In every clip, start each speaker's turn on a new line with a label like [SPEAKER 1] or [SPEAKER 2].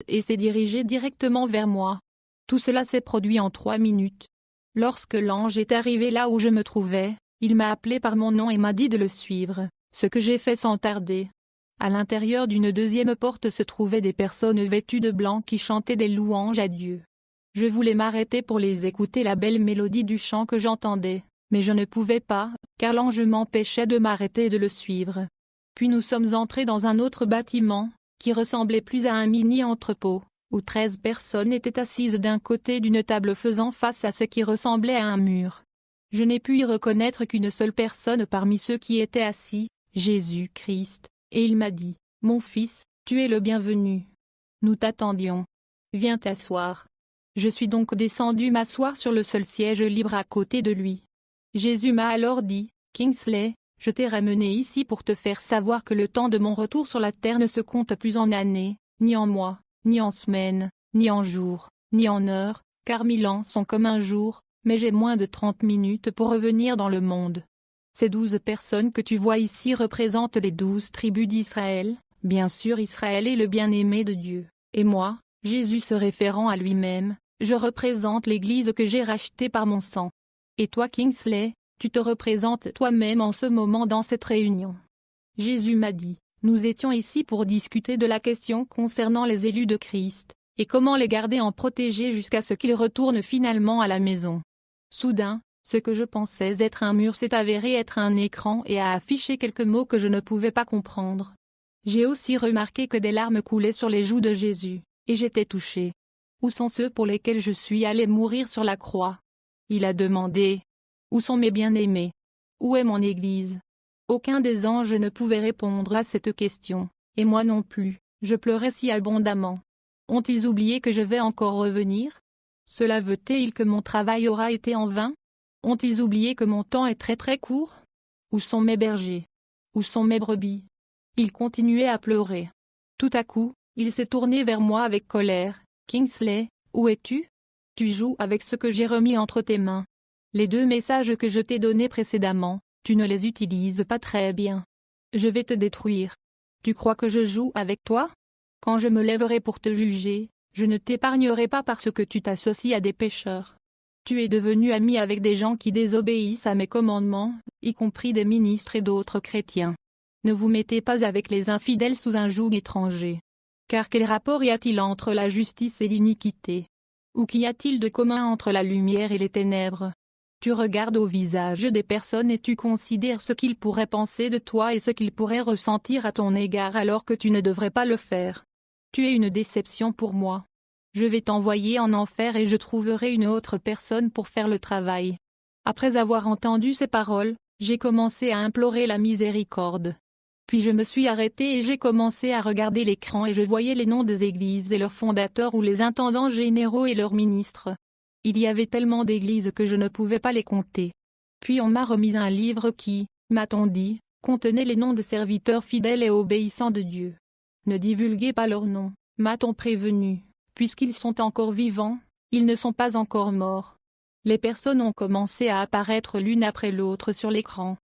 [SPEAKER 1] et s'est dirigé directement vers moi. Tout cela s'est produit en 3 minutes. Lorsque l'ange est arrivé là où je me trouvais, il m'a appelé par mon nom et m'a dit de le suivre, ce que j'ai fait sans tarder. À l'intérieur d'une deuxième porte se trouvaient des personnes vêtues de blanc qui chantaient des louanges à Dieu. Je voulais m'arrêter pour les écouter la belle mélodie du chant que j'entendais, mais je ne pouvais pas, car l'ange m'empêchait de m'arrêter et de le suivre. Puis nous sommes entrés dans un autre bâtiment, qui ressemblait plus à un mini-entrepôt, où 13 personnes étaient assises d'un côté d'une table faisant face à ce qui ressemblait à un mur. Je n'ai pu y reconnaître qu'une seule personne parmi ceux qui étaient assis, Jésus-Christ, et il m'a dit, « Mon fils, tu es le bienvenu. Nous t'attendions. Viens t'asseoir. » Je suis donc descendu m'asseoir sur le seul siège libre à côté de lui. Jésus m'a alors dit, « Kingsley, je t'ai ramené ici pour te faire savoir que le temps de mon retour sur la terre ne se compte plus en années, ni en mois, ni en semaines, ni en jours, ni en heures, car 1000 ans sont comme un jour, mais j'ai moins de 30 minutes pour revenir dans le monde. » Ces 12 personnes que tu vois ici représentent les 12 tribus d'Israël, bien sûr Israël est le bien-aimé de Dieu, et moi, Jésus se référant à lui-même, je représente l'Église que j'ai rachetée par mon sang. Et toi Kingsley, tu te représentes toi-même en ce moment dans cette réunion. Jésus m'a dit, nous étions ici pour discuter de la question concernant les élus de Christ, et comment les garder en protégés jusqu'à ce qu'ils retournent finalement à la maison. Soudain, ce que je pensais être un mur s'est avéré être un écran et a affiché quelques mots que je ne pouvais pas comprendre. J'ai aussi remarqué que des larmes coulaient sur les joues de Jésus, et j'étais touché. Où sont ceux pour lesquels je suis allé mourir sur la croix? Il a demandé. Où sont mes bien-aimés? Où est mon Église? Aucun des anges ne pouvait répondre à cette question, et moi non plus, je pleurais si abondamment. Ont-ils oublié que je vais encore revenir? Cela veut-il que mon travail aura été en vain? Ont-ils oublié que mon temps est très très court? Où sont mes bergers? Où sont mes brebis? Il continuait à pleurer. Tout à coup, il s'est tourné vers moi avec colère. Kingsley, où es-tu? Tu joues avec ce que j'ai remis entre tes mains. Les 2 messages que je t'ai donnés précédemment, tu ne les utilises pas très bien. Je vais te détruire. Tu crois que je joue avec toi? Quand je me lèverai pour te juger, je ne t'épargnerai pas parce que tu t'associes à des pécheurs. Tu es devenu ami avec des gens qui désobéissent à mes commandements, y compris des ministres et d'autres chrétiens. Ne vous mettez pas avec les infidèles sous un joug étranger. Car quel rapport y a-t-il entre la justice et l'iniquité? Ou qu'y a-t-il de commun entre la lumière et les ténèbres? Tu regardes au visage des personnes et tu considères ce qu'ils pourraient penser de toi et ce qu'ils pourraient ressentir à ton égard alors que tu ne devrais pas le faire. Tu es une déception pour moi. Je vais t'envoyer en enfer et je trouverai une autre personne pour faire le travail. Après avoir entendu ces paroles, j'ai commencé à implorer la miséricorde. Puis je me suis arrêté et j'ai commencé à regarder l'écran et je voyais les noms des églises et leurs fondateurs ou les intendants généraux et leurs ministres. Il y avait tellement d'églises que je ne pouvais pas les compter. Puis on m'a remis un livre qui, m'a-t-on dit, contenait les noms des serviteurs fidèles et obéissants de Dieu. Ne divulguez pas leurs noms, m'a-t-on prévenu, puisqu'ils sont encore vivants, ils ne sont pas encore morts. Les personnes ont commencé à apparaître l'une après l'autre sur l'écran.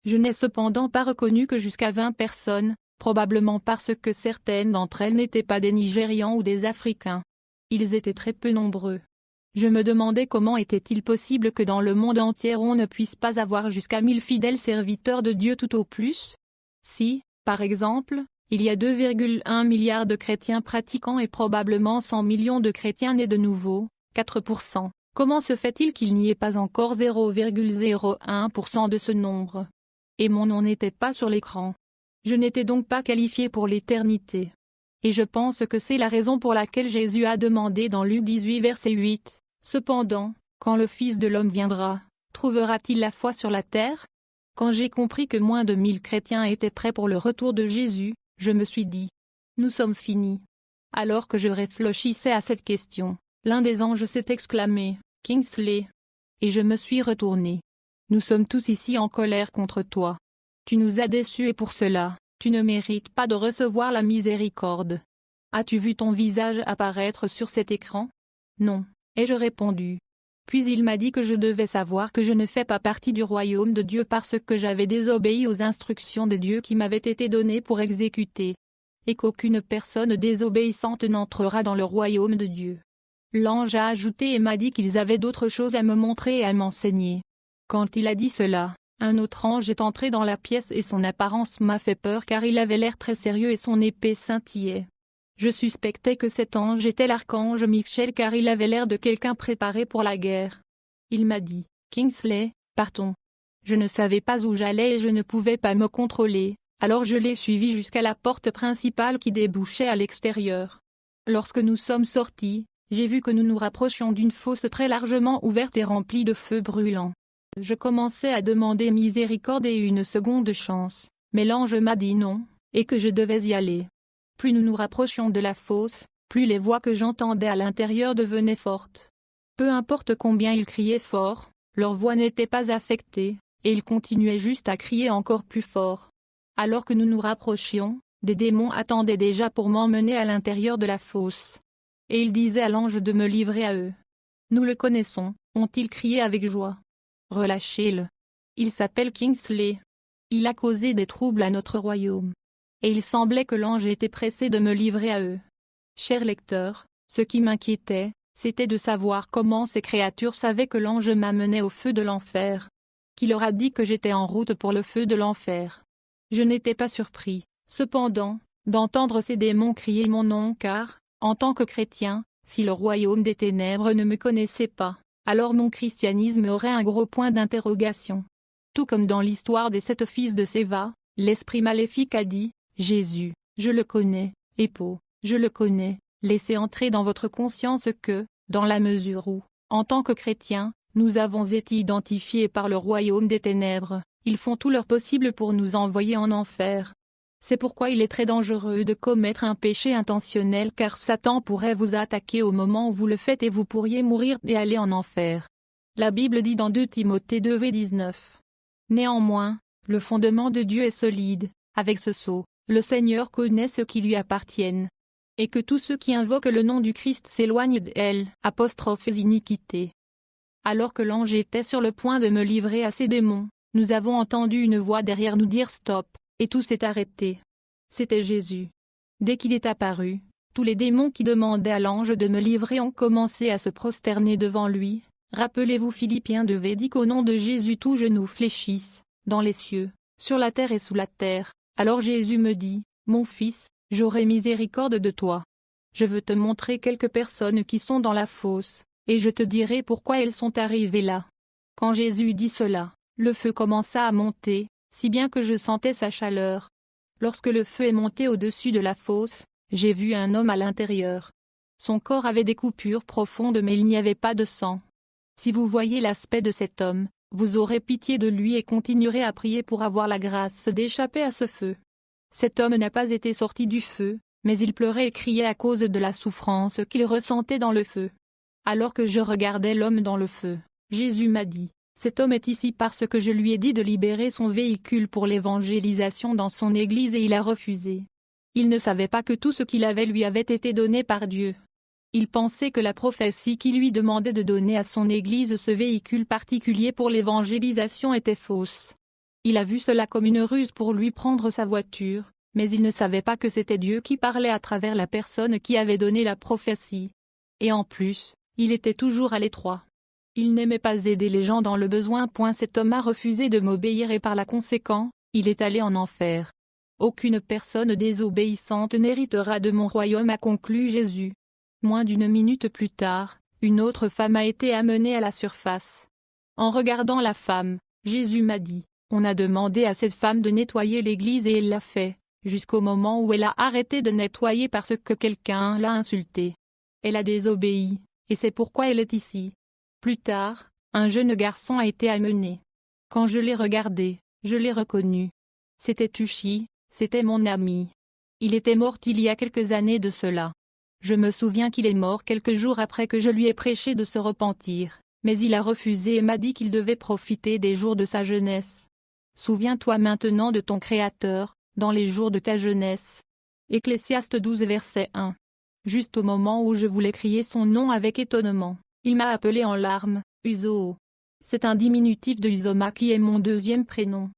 [SPEAKER 1] Je n'ai cependant pas reconnu que jusqu'à 20 personnes, probablement parce que certaines d'entre elles n'étaient pas des Nigérians ou des Africains. Ils étaient très peu nombreux. Je me demandais comment était-il possible que dans le monde entier on ne puisse pas avoir jusqu'à 1000 fidèles serviteurs de Dieu tout au plus? Si, par exemple, il y a 2,1 milliards de chrétiens pratiquants et probablement 100 millions de chrétiens nés de nouveau, 4%, comment se fait-il qu'il n'y ait pas encore 0,01% de ce nombre? Et mon nom n'était pas sur l'écran. Je n'étais donc pas qualifié pour l'éternité. Et je pense que c'est la raison pour laquelle Jésus a demandé dans Luc 18 verset 8, « Cependant, quand le Fils de l'homme viendra, trouvera-t-il la foi sur la terre ?» Quand j'ai compris que moins de 1000 chrétiens étaient prêts pour le retour de Jésus, je me suis dit, « Nous sommes finis. » Alors que je réfléchissais à cette question, l'un des anges s'est exclamé, « Kingsley !» Et je me suis retourné. Nous sommes tous ici en colère contre toi. Tu nous as déçus et pour cela, tu ne mérites pas de recevoir la miséricorde. As-tu vu ton visage apparaître sur cet écran? Non, ai-je répondu. Puis il m'a dit que je devais savoir que je ne fais pas partie du royaume de Dieu parce que j'avais désobéi aux instructions des dieux qui m'avaient été données pour exécuter. et qu'aucune personne désobéissante n'entrera dans le royaume de Dieu. L'ange a ajouté et m'a dit qu'ils avaient d'autres choses à me montrer et à m'enseigner. Quand il a dit cela, un autre ange est entré dans la pièce et son apparence m'a fait peur car il avait l'air très sérieux et son épée scintillait. Je suspectais que cet ange était l'archange Michael car il avait l'air de quelqu'un préparé pour la guerre. Il m'a dit, « Kingsley, partons. » Je ne savais pas où j'allais et je ne pouvais pas me contrôler, alors je l'ai suivi jusqu'à la porte principale qui débouchait à l'extérieur. Lorsque nous sommes sortis, j'ai vu que nous nous rapprochions d'une fosse très largement ouverte et remplie de feu brûlant. Je commençais à demander miséricorde et une seconde chance, mais l'ange m'a dit non, et que je devais y aller. Plus nous nous rapprochions de la fosse, plus les voix que j'entendais à l'intérieur devenaient fortes. Peu importe combien ils criaient fort, leur voix n'était pas affectée, et ils continuaient juste à crier encore plus fort. Alors que nous nous rapprochions, des démons attendaient déjà pour m'emmener à l'intérieur de la fosse. Et ils disaient à l'ange de me livrer à eux. « Nous le connaissons », ont-ils crié avec joie. « Relâchez-le. Il s'appelle Kingsley. Il a causé des troubles à notre royaume. » Et il semblait que l'ange était pressé de me livrer à eux. Chers lecteurs, ce qui m'inquiétait, c'était de savoir comment ces créatures savaient que l'ange m'amenait au feu de l'enfer. Qui leur a dit que j'étais en route pour le feu de l'enfer? Je n'étais pas surpris, cependant, d'entendre ces démons crier mon nom car, en tant que chrétien, si le royaume des ténèbres ne me connaissait pas, alors mon christianisme aurait un gros point d'interrogation. Tout comme dans l'histoire des 7 fils de Séva, l'esprit maléfique a dit, « Jésus, je le connais, et Paul, je le connais, laissez entrer dans votre conscience que, dans la mesure où, en tant que chrétiens, nous avons été identifiés par le royaume des ténèbres, ils font tout leur possible pour nous envoyer en enfer. C'est pourquoi il est très dangereux de commettre un péché intentionnel car Satan pourrait vous attaquer au moment où vous le faites et vous pourriez mourir et aller en enfer. La Bible dit dans 2 Timothée 2:19. Néanmoins, le fondement de Dieu est solide, avec ce sceau, le Seigneur connaît ceux qui lui appartiennent. Et que tous ceux qui invoquent le nom du Christ s'éloignent d'elle. Iniquité. Alors que l'ange était sur le point de me livrer à ces démons, nous avons entendu une voix derrière nous dire stop, et tout s'est arrêté. C'était Jésus. Dès qu'il est apparu, tous les démons qui demandaient à l'ange de me livrer ont commencé à se prosterner devant lui. Rappelez-vous Philippiens 2 dit qu'au nom de Jésus tous genoux fléchissent, dans les cieux, sur la terre et sous la terre. Alors Jésus me dit, « Mon fils, j'aurai miséricorde de toi. Je veux te montrer quelques personnes qui sont dans la fosse, et je te dirai pourquoi elles sont arrivées là. » Quand Jésus dit cela, le feu commença à monter, si bien que je sentais sa chaleur. Lorsque le feu est monté au-dessus de la fosse, j'ai vu un homme à l'intérieur. Son corps avait des coupures profondes mais il n'y avait pas de sang. Si vous voyez l'aspect de cet homme, vous aurez pitié de lui et continuerez à prier pour avoir la grâce d'échapper à ce feu. Cet homme n'a pas été sorti du feu, mais il pleurait et criait à cause de la souffrance qu'il ressentait dans le feu. Alors que je regardais l'homme dans le feu, Jésus m'a dit, « Cet homme est ici parce que je lui ai dit de libérer son véhicule pour l'évangélisation dans son église et il a refusé. » Il ne savait pas que tout ce qu'il avait lui avait été donné par Dieu. Il pensait que la prophétie qui lui demandait de donner à son église ce véhicule particulier pour l'évangélisation était fausse. Il a vu cela comme une ruse pour lui prendre sa voiture, mais il ne savait pas que c'était Dieu qui parlait à travers la personne qui avait donné la prophétie. Et en plus, il était toujours à l'étroit. Il n'aimait pas aider les gens dans le besoin. Cet homme a refusé de m'obéir et par la conséquent, il est allé en enfer. Aucune personne désobéissante n'héritera de mon royaume, a conclu Jésus. Moins d'une minute plus tard, une autre femme a été amenée à la surface. En regardant la femme, Jésus m'a dit, « On a demandé à cette femme de nettoyer l'église et elle l'a fait, jusqu'au moment où elle a arrêté de nettoyer parce que quelqu'un l'a insultée. Elle a désobéi, et c'est pourquoi elle est ici. » Plus tard, un jeune garçon a été amené. Quand je l'ai regardé, je l'ai reconnu. C'était Tushi, c'était mon ami. Il était mort il y a quelques années de cela. Je me souviens qu'il est mort quelques jours après que je lui ai prêché de se repentir, mais il a refusé et m'a dit qu'il devait profiter des jours de sa jeunesse. Souviens-toi maintenant de ton Créateur, dans les jours de ta jeunesse. Ecclésiaste 12 verset 1. Juste au moment où je voulais crier son nom avec étonnement, il m'a appelé en larmes, Uzo. C'est un diminutif de Uzoma qui est mon deuxième prénom.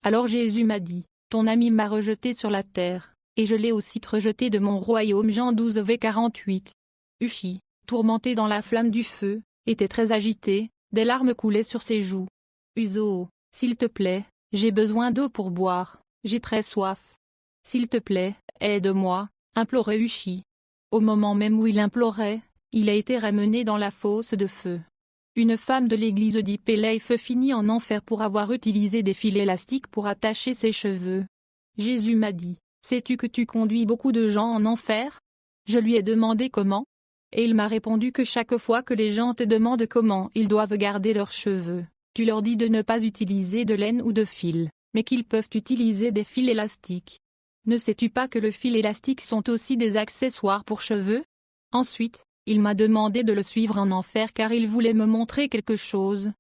[SPEAKER 1] Alors Jésus m'a dit, ton ami m'a rejeté sur la terre, et je l'ai aussi rejeté de mon royaume. Jean 12:48. Ushi, tourmenté dans la flamme du feu, était très agité, des larmes coulaient sur ses joues. Uzo, s'il te plaît, j'ai besoin d'eau pour boire, j'ai très soif. S'il te plaît, aide-moi, implorait Ushi. Au moment même où il implorait, il a été ramené dans la fosse de feu. Une femme de l'église Deep Life finit en enfer pour avoir utilisé des fils élastiques pour attacher ses cheveux. Jésus m'a dit, sais-tu que tu conduis beaucoup de gens en enfer? Je lui ai demandé comment. Et il m'a répondu que chaque fois que les gens te demandent comment ils doivent garder leurs cheveux, tu leur dis de ne pas utiliser de laine ou de fil, mais qu'ils peuvent utiliser des fils élastiques. Ne sais-tu pas que le fil élastique sont aussi des accessoires pour cheveux? Ensuite, il m'a demandé de le suivre en enfer car il voulait me montrer quelque chose,